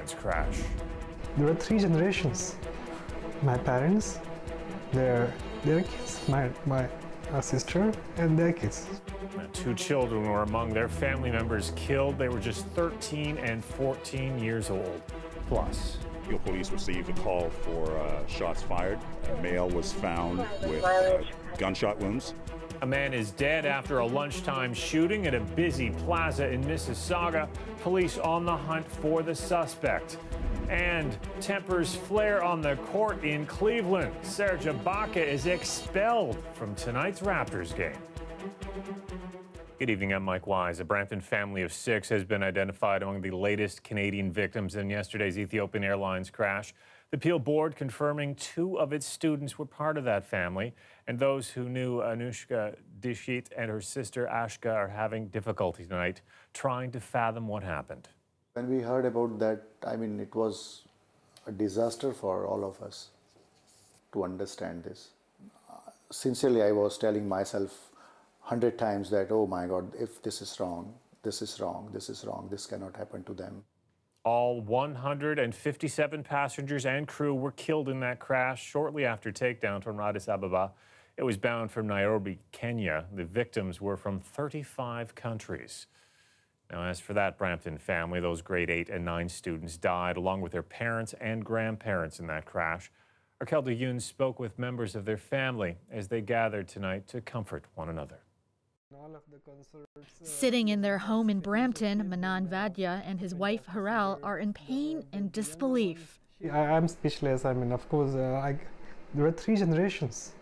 Airlines crash. There were 3 generations. My parents, their kids, my sister, and their kids. 2 children were among their family members killed. They were just 13 and 14 years old. Plus, police received a call for shots fired. A male was found with gunshot wounds. A man is dead after a lunchtime shooting at a busy plaza in Mississauga. Police on the hunt for the suspect. And tempers flare on the court in Cleveland. Serge Ibaka is expelled from tonight's Raptors game. Good evening, I'm Mike Wise. A Brampton family of 6 has been identified among the latest Canadian victims in yesterday's Ethiopian Airlines crash. The appeal board confirming 2 of its students were part of that family, and those who knew Anushka Dishit and her sister Ashka are having difficulty tonight trying to fathom what happened. When we heard about that, it was a disaster for all of us to understand this. Sincerely, I was telling myself 100 times that, oh my God, if this is wrong, this is wrong, this is wrong, this cannot happen to them. All 157 passengers and crew were killed in that crash shortly after takedown from Addis Ababa. It was bound from Nairobi, Kenya. The victims were from 35 countries. Now, as for that Brampton family, those grade 8 and 9 students died along with their parents and grandparents in that crash. Arkelda Yoon spoke with members of their family as they gathered tonight to comfort one another. Sitting in their home in Brampton, Manan Vadya and his wife Haral are in pain and disbelief. I'm speechless. Of course, there were 3 generations.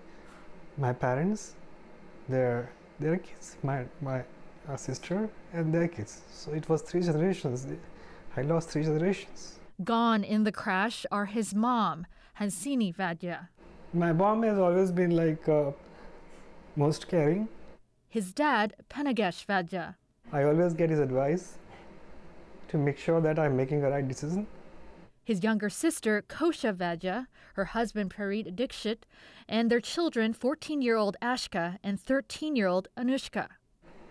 My parents, their kids, my sister, and their kids. So it was 3 generations. I lost 3 generations. Gone in the crash are his mom, Hansini Vadya. My mom has always been most caring. His dad, Panagesh Vadya. I always get his advice to make sure that I'm making the right decision. His younger sister, Kosha Vadya, her husband, Prarit Dikshit, and their children, 14-year-old Ashka and 13-year-old Anushka.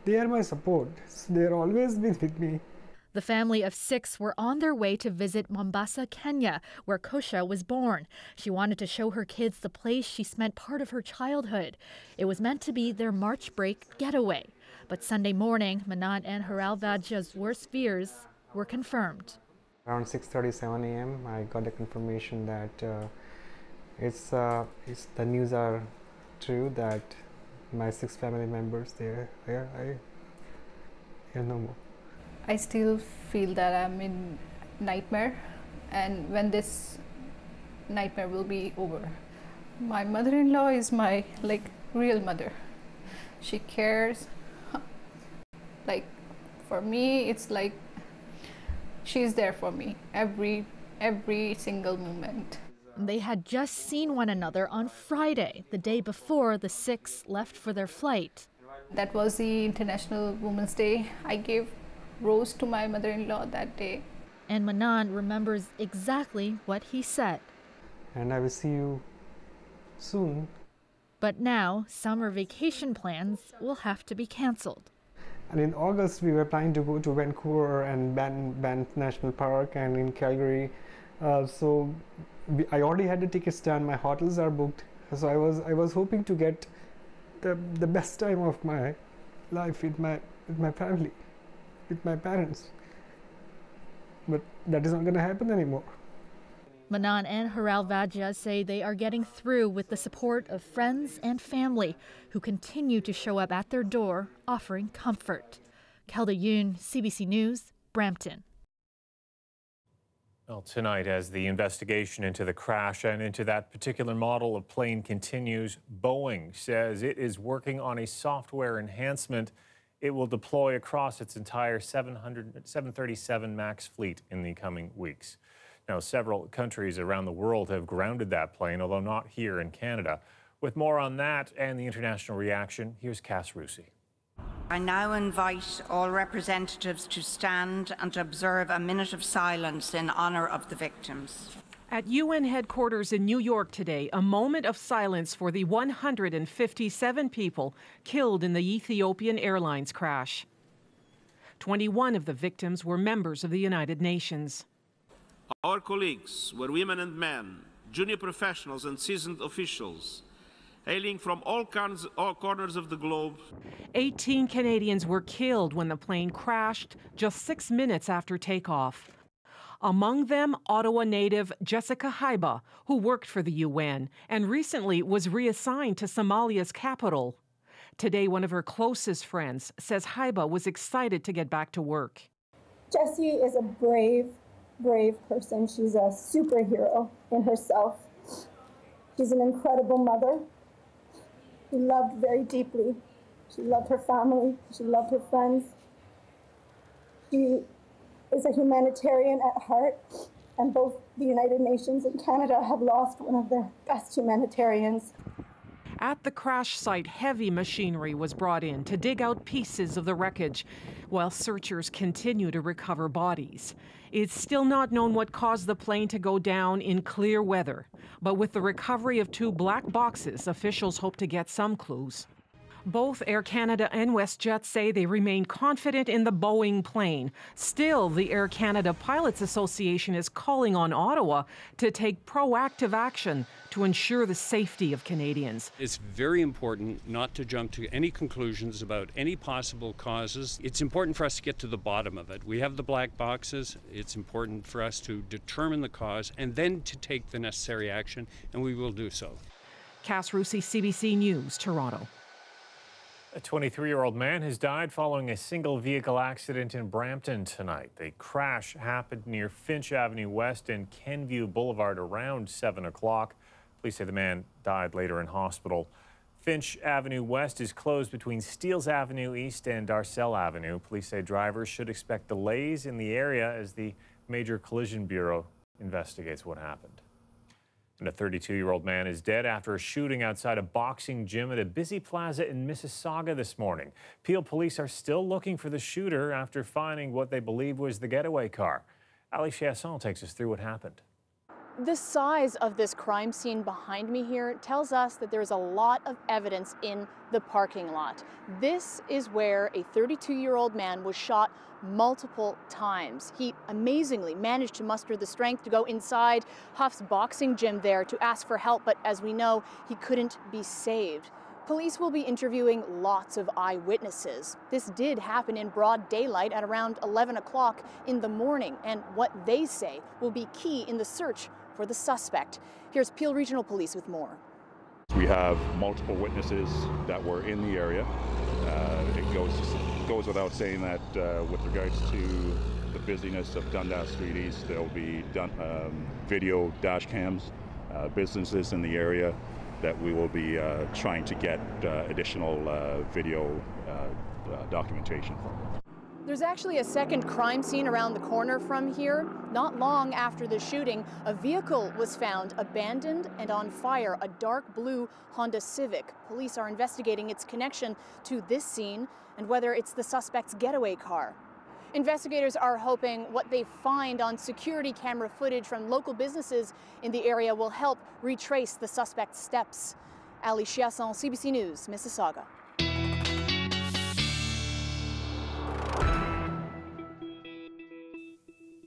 They are my support. They're always been with me. The family of 6 were on their way to visit Mombasa, Kenya, where Kosha was born. She wanted to show her kids the place she spent part of her childhood. It was meant to be their March break getaway. But Sunday morning, Manan and Haral Vadya's worst fears were confirmed. Around 6:37 a.m., I got a confirmation that the news are true, that my 6 family members, they're no more. I still feel that I'm in nightmare, and when this nightmare will be over. My mother-in-law is my real mother. She cares. For me, it's like she's there for me every single moment. They had just seen one another on Friday, the day before the 6 left for their flight. That was the International Women's Day. I gave rose to my mother-in-law that day. And Manan remembers exactly what he said. And I will see you soon. But now, summer vacation plans will have to be cancelled. And in August, we were planning to go to Vancouver and Banff National Park and in Calgary. I already had the tickets done. My hotels are booked. So I was hoping to get the best time of my life with my family, with my parents. But that is not going to happen anymore. Manan and Haral Vadya say they are getting through with the support of friends and family who continue to show up at their door offering comfort. Kelda Yoon, CBC News, Brampton. Well, tonight, as the investigation into the crash and into that particular model of plane continues, Boeing says it is working on a software enhancement it will deploy across its entire 737 MAX fleet in the coming weeks. Now, several countries around the world have grounded that plane, although not here in Canada. With more on that and the international reaction, here's Cass Rusi. I now invite all representatives to stand and observe a minute of silence in honor of the victims. At UN headquarters in New York today, a moment of silence for the 157 people killed in the Ethiopian Airlines crash. 21 of the victims were members of the United Nations. Our colleagues were women and men, junior professionals and seasoned officials, hailing from all corners of the globe. 18 Canadians were killed when the plane crashed just 6 minutes after takeoff. Among them, Ottawa native Jessica Haiba, who worked for the UN and recently was reassigned to Somalia's capital. Today, one of her closest friends says Haiba was excited to get back to work. Jessie is a brave, brave person. She's a superhero in herself. She's an incredible mother. She loved very deeply. She loved her family. She loved her friends. She is a humanitarian at heart, and both the United Nations and Canada have lost one of their best humanitarians. At the crash site, heavy machinery was brought in to dig out pieces of the wreckage, while searchers continue to recover bodies. It's still not known what caused the plane to go down in clear weather, but with the recovery of 2 black boxes, officials hope to get some clues. Both Air Canada and WestJet say they remain confident in the Boeing plane. Still, the Air Canada Pilots Association is calling on Ottawa to take proactive action to ensure the safety of Canadians. It's very important not to jump to any conclusions about any possible causes. It's important for us to get to the bottom of it. We have the black boxes. It's important for us to determine the cause and then to take the necessary action, and we will do so. Cass Rusi, CBC News, Toronto. A 23-year-old man has died following a single vehicle accident in Brampton tonight. The crash happened near Finch Avenue West and Kenview Boulevard around 7 o'clock. Police say the man died later in hospital. Finch Avenue West is closed between Steeles Avenue East and Darcel Avenue. Police say drivers should expect delays in the area as the Major Collision Bureau investigates what happened. And a 32-year-old man is dead after a shooting outside a boxing gym at a busy plaza in Mississauga this morning. Peel police are still looking for the shooter after finding what they believe was the getaway car. Ali Chiasson takes us through what happened. The size of this crime scene behind me here tells us that there's a lot of evidence in the parking lot. This is where a 32-year-old man was shot multiple times. He amazingly managed to muster the strength to go inside Huff's boxing gym there to ask for help, but as we know, he couldn't be saved. Police will be interviewing lots of eyewitnesses. This did happen in broad daylight at around 11 o'clock in the morning, and what they say will be key in the search for the suspect. Here's Peel Regional Police with more. We have multiple witnesses that were in the area. It goes without saying that with regards to the busyness of Dundas Street East, there will be video dash cams, businesses in the area that we will be trying to get additional video documentation from. There's actually a second crime scene around the corner from here. Not long after the shooting, a vehicle was found abandoned and on fire, a dark blue Honda Civic. Police are investigating its connection to this scene and whether it's the suspect's getaway car. Investigators are hoping what they find on security camera footage from local businesses in the area will help retrace the suspect's steps. Ali Chiasson, CBC News, Mississauga.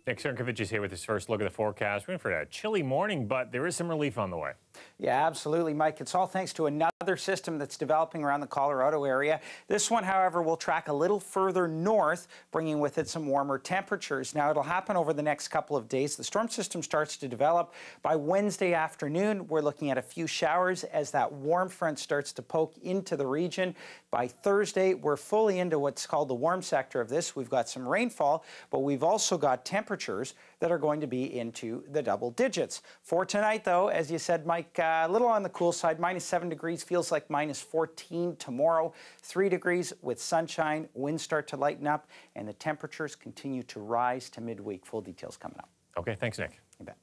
Nick Cernovich is here with his first look at the forecast. We're in for a chilly morning, but there is some relief on the way. Yeah, absolutely, Mike. It's all thanks to another system that's developing around the Colorado area. This one, however, will track a little further north, bringing with it some warmer temperatures. Now, it'll happen over the next couple of days. The storm system starts to develop. By Wednesday afternoon, we're looking at a few showers as that warm front starts to poke into the region. By Thursday, we're fully into what's called the warm sector of this. We've got some rainfall, but we've also got temperatures that are going to be into the double digits. For tonight, though, as you said, Mike, a little on the cool side, -7 degrees, feels like -14 tomorrow, 3 degrees with sunshine, winds start to lighten up, and the temperatures continue to rise to midweek. Full details coming up. Okay, thanks, Nick. You bet.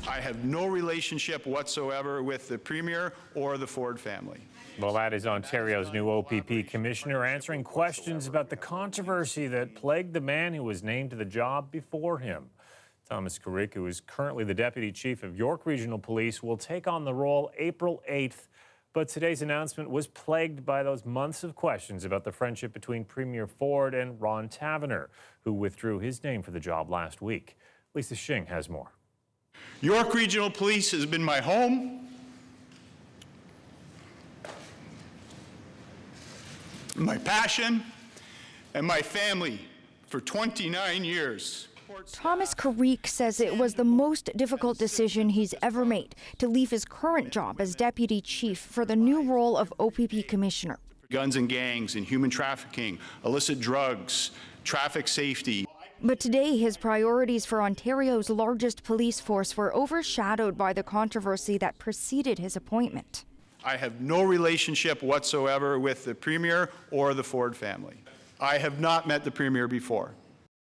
I have no relationship whatsoever with the Premier or the Ford family. Well, that is Ontario's new OPP commissioner answering questions about the controversy that plagued the man who was named to the job before him. Thomas Carrick, who is currently the Deputy Chief of York Regional Police, will take on the role April 8th. But today's announcement was plagued by those months of questions about the friendship between Premier Ford and Ron Taverner, who withdrew his name for the job last week. Lisa Shing has more. York Regional Police has been my home, my passion, and my family for 29 years. Thomas Carrique says it was the most difficult decision he's ever made to leave his current job as deputy chief for the new role of OPP commissioner. Guns and gangs and human trafficking, illicit drugs, traffic safety. But today, his priorities for Ontario's largest police force were overshadowed by the controversy that preceded his appointment. I have no relationship whatsoever with the Premier or the Ford family. I have not met the Premier before.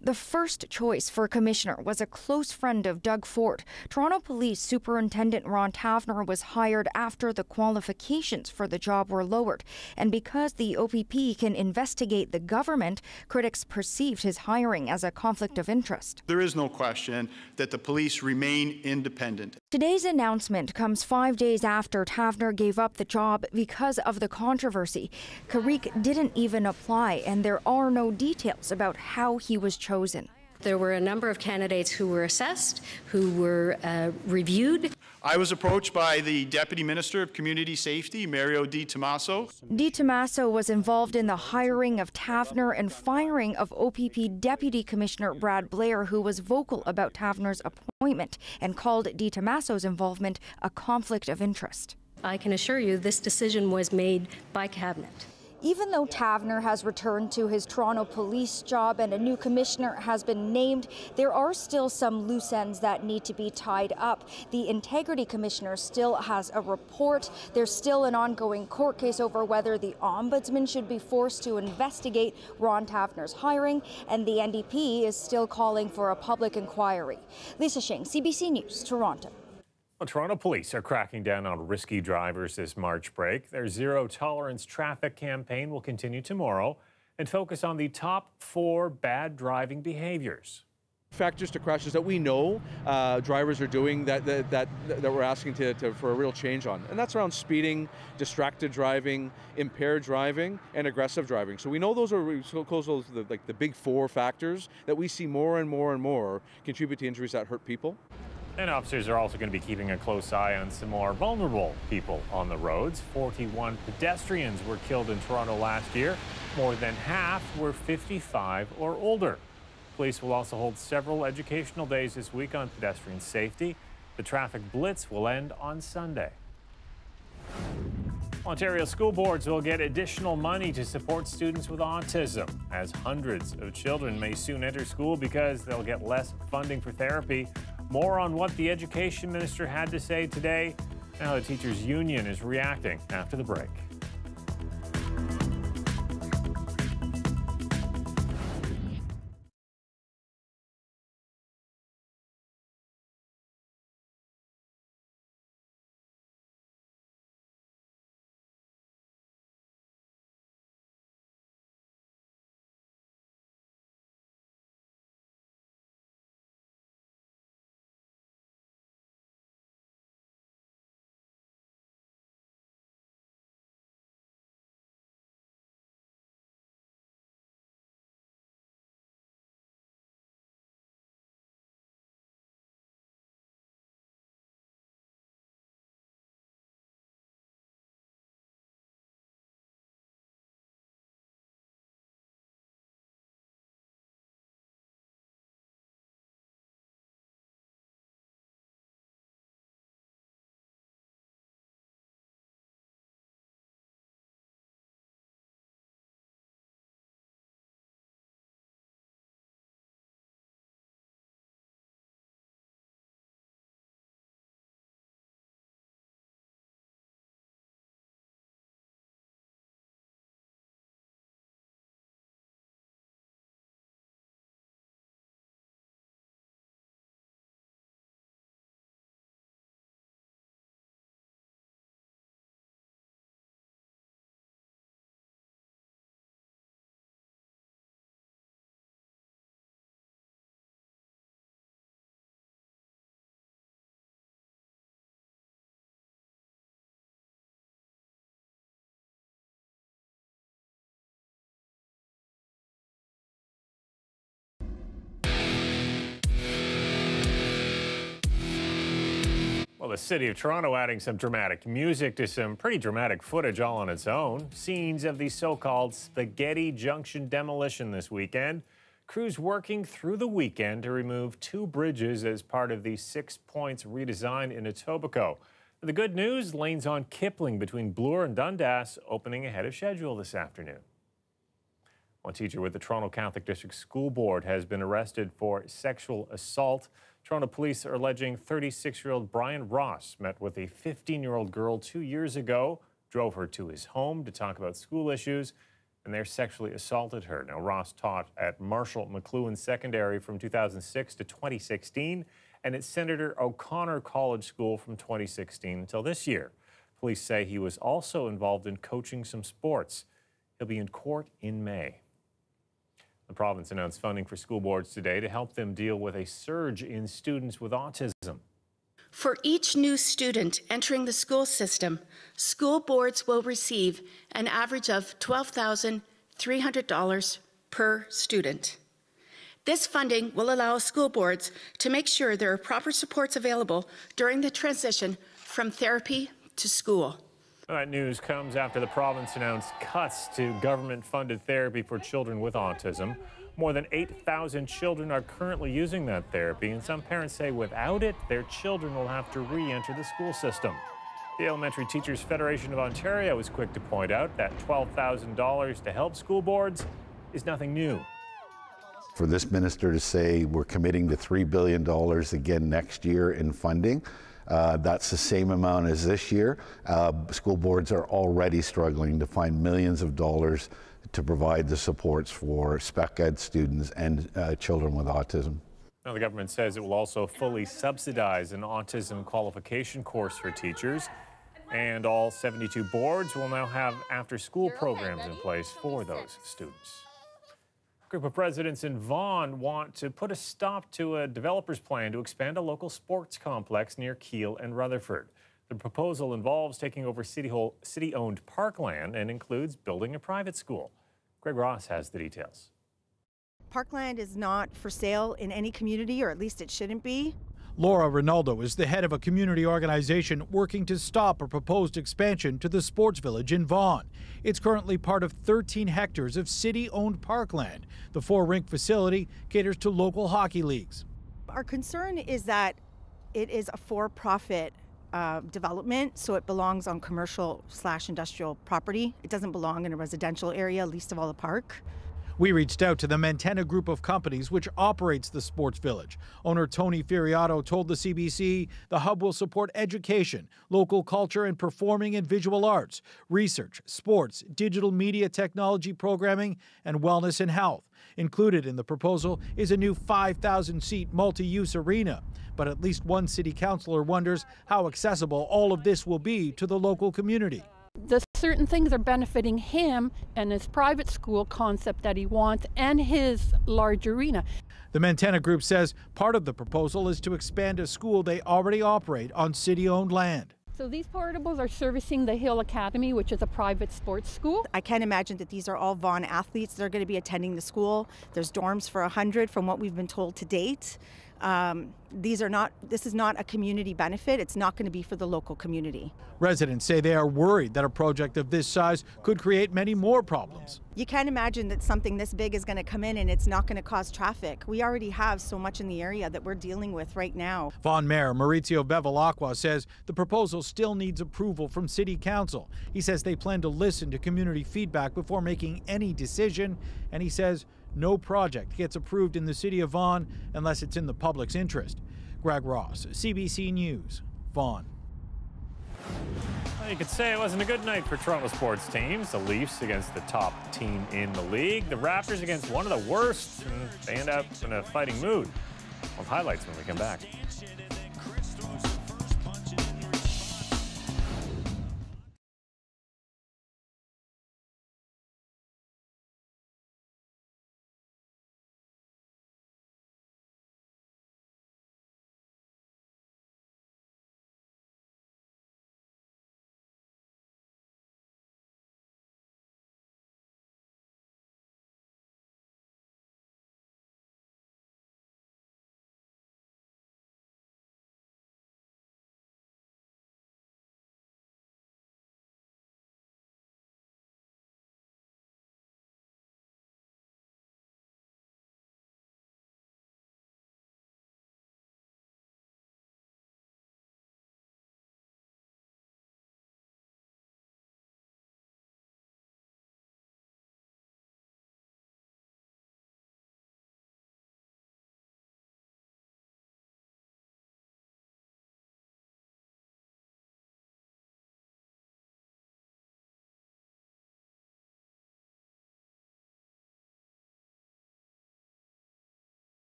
The first choice for commissioner was a close friend of Doug Ford. Toronto Police Superintendent Ron Tavener was hired after the qualifications for the job were lowered. And because the OPP can investigate the government, critics perceived his hiring as a conflict of interest. There is no question that the police remain independent. Today's announcement comes 5 days after Tavener gave up the job because of the controversy. Carrique didn't even apply, and there are no details about how he was chosen. There were a number of candidates who were assessed, who were reviewed. I was approached by the Deputy Minister of Community Safety, Mario Di Tommaso. Di Tommaso was involved in the hiring of Tavener and firing of OPP Deputy Commissioner Brad Blair, who was vocal about Tavener's appointment and called Di Tommaso's involvement a conflict of interest. I can assure you this decision was made by Cabinet. Even though Tavener has returned to his Toronto police job and a new commissioner has been named, there are still some loose ends that need to be tied up. The Integrity Commissioner still has a report. There's still an ongoing court case over whether the Ombudsman should be forced to investigate Ron Tavener's hiring, and the NDP is still calling for a public inquiry. Lisa Shing, CBC News, Toronto. Well, Toronto police are cracking down on risky drivers this March break. Their zero-tolerance traffic campaign will continue tomorrow and focus on the top 4 bad driving behaviors. Factors to crashes that we know drivers are doing that we're asking for a real change on. And that's around speeding, distracted driving, impaired driving, and aggressive driving. So we know those are the big 4 factors that we see more and more and more contribute to injuries that hurt people. And officers are also going to be keeping a close eye on some more vulnerable people on the roads. 41 pedestrians were killed in Toronto last year. More than half were 55 or older. Police will also hold several educational days this week on pedestrian safety. The traffic blitz will end on Sunday. Ontario school boards will get additional money to support students with autism, as hundreds of children may soon enter school because they'll get less funding for therapy. More on what the education minister had to say today, and how the teachers' union is reacting after the break. the city of Toronto adding some dramatic music to some pretty dramatic footage all on its own. Scenes of the so-called Spaghetti Junction demolition this weekend. Crews working through the weekend to remove 2 bridges as part of the 6 Points redesign in Etobicoke. The good news, lanes on Kipling between Bloor and Dundas opening ahead of schedule this afternoon. One teacher with the Toronto Catholic District School Board has been arrested for sexual assault. Toronto police are alleging 36-year-old Brian Ross met with a 15-year-old girl 2 years ago, drove her to his home to talk about school issues, and there sexually assaulted her. Now, Ross taught at Marshall McLuhan Secondary from 2006 to 2016 and at Senator O'Connor College School from 2016 until this year. Police say he was also involved in coaching some sports. He'll be in court in May. The province announced funding for school boards today to help them deal with a surge in students with autism. For each new student entering the school system, school boards will receive an average of $12,300 per student. This funding will allow school boards to make sure there are proper supports available during the transition from therapy to school. That news comes after the province announced cuts to government-funded therapy for children with autism. More than 8,000 children are currently using that therapy, and some parents say without it, their children will have to re-enter the school system. The Elementary Teachers Federation of Ontario is quick to point out that $12,000 to help school boards is nothing new. For this minister to say we're committing to $3 billion again next year in funding, that's the same amount as this year. School boards are already struggling to find millions of dollars to provide the supports for spec ed students and children with autism. Now, the government says it will also fully subsidize an autism qualification course for teachers, and all 72 boards will now have after-school programs in place for those students. A group of residents in Vaughan want to put a stop to a developer's plan to expand a local sports complex near Keele and Rutherford. The proposal involves taking over city-owned parkland and includes building a private school. Greg Ross has the details. Parkland is not for sale in any community, or at least it shouldn't be. Laura Rinaldo is the head of a community organization working to stop a proposed expansion to the sports village in Vaughan. It's currently part of 13 hectares of city-owned parkland. The 4-rink facility caters to local hockey leagues. Our concern is that it is a for-profit development, so it belongs on commercial/industrial property. It doesn't belong in a residential area, least of all a park. We reached out to the Mantenna Group of companies which operates the sports village. Owner Tony Firiato told the CBC the hub will support education, local culture and performing and visual arts, research, sports, digital media technology programming, and wellness and health. Included in the proposal is a new 5,000-seat multi-use arena. But at least one city councillor wonders how accessible all of this will be to the local community. The certain things are benefiting him and his private school concept that he wants and his large arena. The Mantenna Group says part of the proposal is to expand a school they already operate on city-owned land. So these portables are servicing the Hill Academy, which is a private sports school. I can't imagine that these are all Vaughan athletes that are going to be attending the school. There's dorms for 100 from what we've been told to date. This is not a community benefit. It's not going to be for the local community. Residents say they are worried that a project of this size could create many more problems. You can't imagine that something this big is going to come in and it's not going to cause traffic. We already have so much in the area that we're dealing with right now. Vaughan Mayor Maurizio Bevilacqua says the proposal still needs approval from City Council. He says they plan to listen to community feedback before making any decision, and he says no project gets approved in the city of Vaughan unless it's in the public's interest. Greg Ross, CBC News, Vaughan. Well, you could say it wasn't a good night for Toronto sports teams. The Leafs against the top team in the league. The Raptors against one of the worst, and they end up in a fighting mood. We'll have highlights when we come back.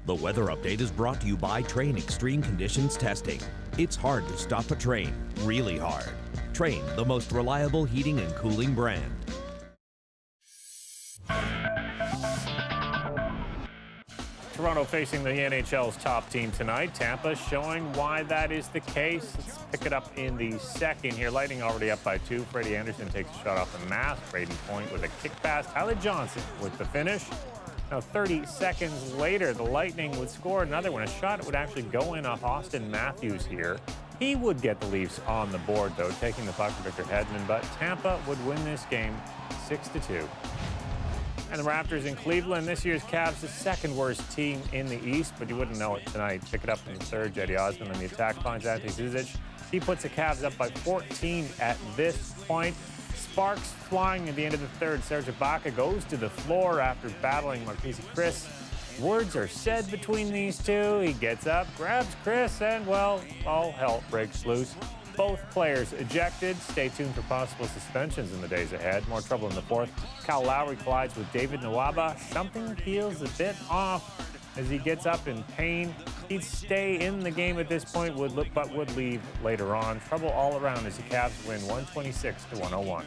The weather update is brought to you by Train Extreme Conditions Testing. It's hard to stop a train, really hard. Train, the most reliable heating and cooling brand. Toronto facing the NHL's top team tonight. Tampa showing why that is the case. Let's pick it up in the second here. Lightning already up by 2. Freddie Anderson takes a shot off the mask. Braden Point with a kick pass. Tyler Johnson with the finish. Now 30 seconds later, the Lightning would score another one. A shot that would actually go in off Austin Matthews here. He would get the Leafs on the board, though, taking the puck to Victor Hedman. But Tampa would win this game 6-2. And the Raptors in Cleveland, this year's Cavs, the second worst team in the East, but you wouldn't know it tonight. Pick it up in the third. Jetty Osman on the attack punch. Anthony Zizic, he puts the Cavs up by 14 at this point. Sparks flying at the end of the third. Serge Ibaka goes to the floor after battling Marquise Chris. Words are said between these two. He gets up, grabs Chris, and, well, all hell breaks loose. Both players ejected. Stay tuned for possible suspensions in the days ahead. More trouble in the fourth. Kyle Lowry collides with David Nwaba. Something feels a bit off as he gets up in pain. He'd stay in the game at this point, but would leave later on. Trouble all around as the Cavs win 126-101.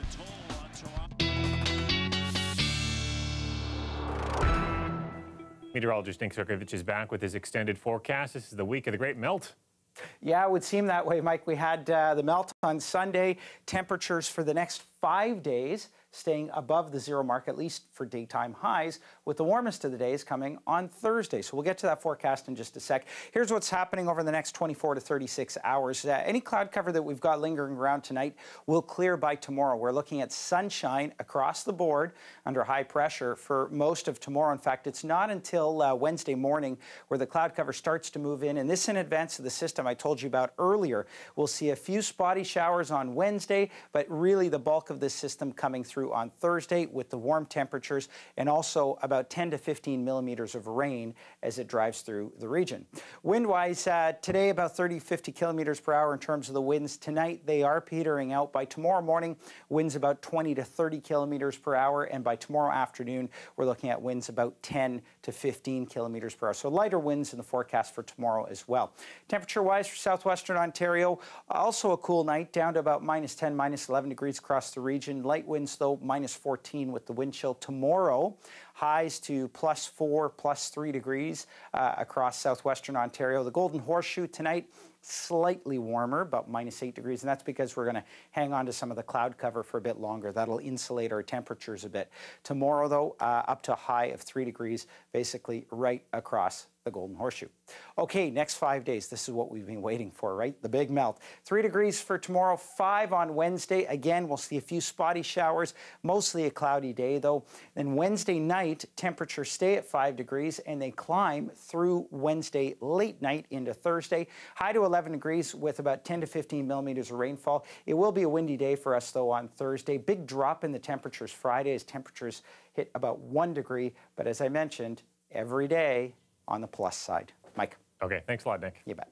Meteorologist Nick Sirkovich is back with his extended forecast. This is the week of the great melt. Yeah, it would seem that way, Mike. We had the melt on Sunday. Temperatures for the next 5 days staying above the zero mark, at least for daytime highs, with the warmest of the days coming on Thursday. So we'll get to that forecast in just a sec. Here's what's happening over the next 24 to 36 hours. Any cloud cover that we've got lingering around tonight will clear by tomorrow. We're looking at sunshine across the board under high pressure for most of tomorrow. In fact, it's not until Wednesday morning where the cloud cover starts to move in, and this in advance of the system I told you about earlier. We'll see a few spotty showers on Wednesday, but really the bulk of this system coming through on Thursday with the warm temperatures and also about 10 to 15 millimeters of rain as it drives through the region. Wind-wise, today about 30-50 kilometers per hour in terms of the winds. Tonight they are petering out. By tomorrow morning, winds about 20 to 30 kilometers per hour, and by tomorrow afternoon, we're looking at winds about 10 to 15 kilometers per hour. So lighter winds in the forecast for tomorrow as well. Temperature-wise for southwestern Ontario, also a cool night, down to about -10, -11 degrees across the region. Light winds, though, -14 with the wind chill. Tomorrow, highs to +4, +3 degrees across southwestern Ontario. The Golden Horseshoe tonight, slightly warmer, about -8 degrees, and that's because we're going to hang on to some of the cloud cover for a bit longer. That'll insulate our temperatures a bit. Tomorrow, though, up to a high of 3 degrees, basically right across the Golden Horseshoe. Okay, next 5 days. This is what we've been waiting for, right? The big melt. 3 degrees for tomorrow, 5 on Wednesday. Again, we'll see a few spotty showers, mostly a cloudy day, though. Then Wednesday night, temperatures stay at 5 degrees, and they climb through Wednesday late night into Thursday. High to 11 degrees with about 10 to 15 millimeters of rainfall. It will be a windy day for us, though, on Thursday. Big drop in the temperatures Friday as temperatures hit about 1 degree. But as I mentioned, every day on the plus side. Mike. Okay, thanks a lot, Nick. You bet.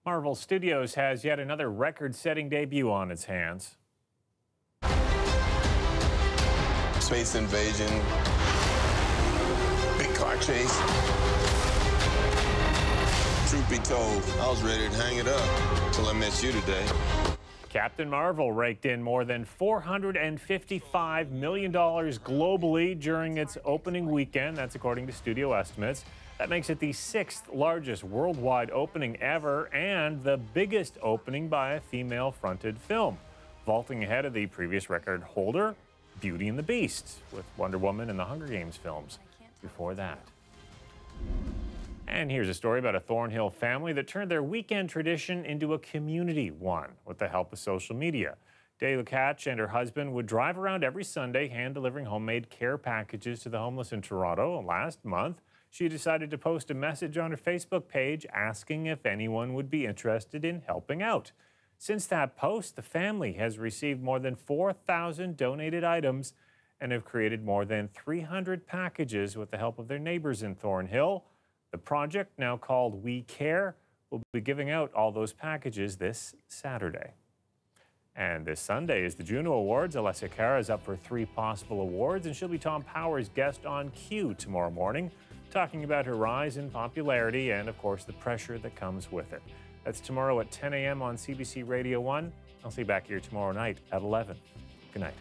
Marvel Studios has yet another record-setting debut on its hands. Space invasion, big car chase. Truth be told, I was ready to hang it up till I met you today. Captain Marvel raked in more than $455 million globally during its opening weekend. That's according to studio estimates. That makes it the 6th largest worldwide opening ever and the biggest opening by a female-fronted film, vaulting ahead of the previous record holder, Beauty and the Beast, with Wonder Woman and the Hunger Games films before that. And here's a story about a Thornhill family that turned their weekend tradition into a community one with the help of social media. Day Lukacs and her husband would drive around every Sunday hand-delivering homemade care packages to the homeless in Toronto. Last month, she decided to post a message on her Facebook page asking if anyone would be interested in helping out. Since that post, the family has received more than 4,000 donated items and have created more than 300 packages with the help of their neighbors in Thornhill. The project, now called We Care, will be giving out all those packages this Saturday. And this Sunday is the Juno Awards. Alessia Cara is up for 3 possible awards, and she'll be Tom Power's guest on Q tomorrow morning, talking about her rise in popularity and, of course, the pressure that comes with it. That's tomorrow at 10 a.m. on CBC Radio 1. I'll see you back here tomorrow night at 11. Good night.